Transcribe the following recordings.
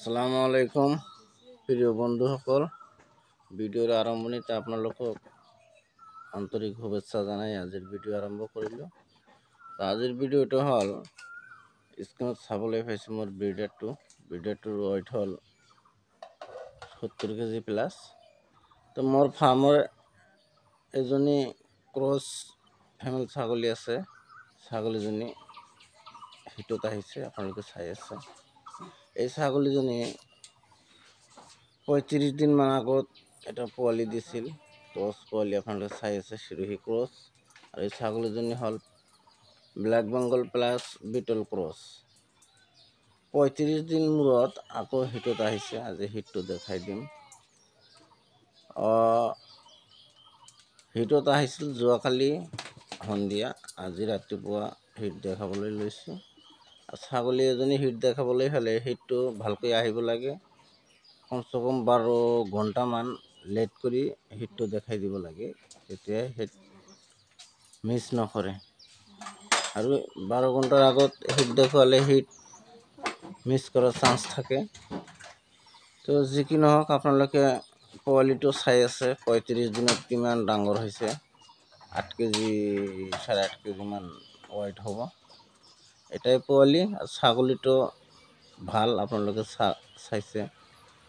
আসসালামু আলাইকুম প্ৰিয় বন্ধুসকল, ভিডিওৰ আৰম্ভণিতে আপোনালোকক আন্তৰিক শুভেচ্ছা জনাই আজিৰ ভিডিও আৰম্ভ কৰিলোঁ। আজিৰ ভিডিওটো হ'ল স্ক্ৰীনত চাবলৈ পাইছোঁ মোৰ ব্ৰিডাৰটোৰ ৱেইট হ'ল 70 কেজি প্লাছ। তো মোৰ ফাৰ্মৰ এজনী ক্ৰছ ফেমেল ছাগলী আছে। ছাগলীজনী হিটত আহিছে, আপোনালোকে চাই আছে। এই ছাগলীজনী 35 দিনমান আগত এটা পোৱালি দিছিল, ক্ৰছ পোৱালি আপোনালোকে চাই আছে, চিৰোহী ক্ৰছ। আৰু এই ছাগলীজনী হ'ল black Bengal plus Beetal cross. 35 দিন মূৰত আকৌ হিটত আহিছে। আজি হিটটো দেখাই দিম। হিটত আহিছিল যোৱাকালি সন্ধিয়া, আজি ৰাতিপুৱা হিট দেখাবলৈ লৈছোঁ। ছাগলী এজনী হিট দেখাবলৈ হ'লে হিটটো ভালকৈ আহিব লাগে। কমচে কম 12 ঘণ্টামান লেট কৰি হিটটো দেখাই দিব লাগে, তেতিয়া হিট মিছ নকৰে। আৰু 12 ঘণ্টাৰ আগত হিট দেখুৱালে হিট মিছ কৰাৰ চান্স থাকে। তো যি কি নহওক, আপোনালোকে পোৱালিটো চাই আছে 35 দিনত কিমান ডাঙৰ হৈছে। 8 কেজি 8.5 কেজিমান ৱেইট হ'ব এটাই পোৱালি। আৰু ছাগলীটো ভাল, আপোনালোকে চাইছে।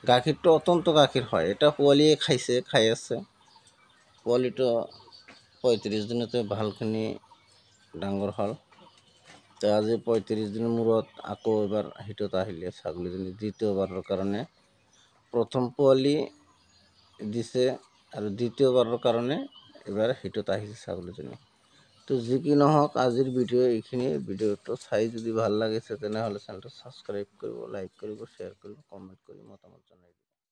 গাখীৰটো অত্যন্ত গাখীৰ হয়। এটা পোৱালিয়ে খাই আছে। পোৱালিটো 35 দিনতে ভালখিনি ডাঙৰ হ'ল। তো আজি 35 দিনৰ মূৰত আকৌ এবাৰ হিটত আহিলে ছাগলীজনী দ্বিতীয়বাৰৰ কাৰণে। প্ৰথম পোৱালি দিছে আৰু দ্বিতীয়বাৰৰ কাৰণে এবাৰ হিটত আহিছে ছাগলীজনী। তো যি কি নহওক, আজিৰ ভিডিও এইখিনি। ভিডিওটো চাই যদি ভাল লাগিছে তেনেহ'লে চেনেলটো ছাবস্ক্ৰাইব কৰিব, লাইক কৰিব, শ্বেয়াৰ কৰিব, কমেণ্ট কৰিব, মতামত